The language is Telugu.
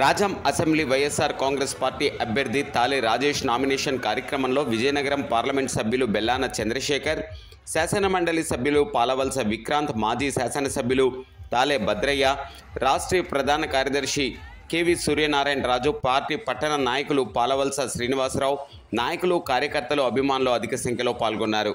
రాజం అసెంబ్లీ వైఎస్ఆర్ కాంగ్రెస్ పార్టీ అభ్యర్థి తాలే రాజేష్ నామినేషన్ కార్యక్రమంలో విజయనగరం పార్లమెంట్ సభ్యులు బెల్లాన చంద్రశేఖర్, శాసనమండలి సభ్యులు పాలవలస విక్రాంత్, మాజీ శాసనసభ్యులు తాలే భద్రయ్య, రాష్ట్రీయ ప్రధాన కార్యదర్శి కేవి సూర్యనారాయణ రాజు, పార్టీ పట్టణ నాయకులు పాలవలస శ్రీనివాసరావు, నాయకులు, కార్యకర్తలు, అభిమానులు అధిక సంఖ్యలో పాల్గొన్నారు.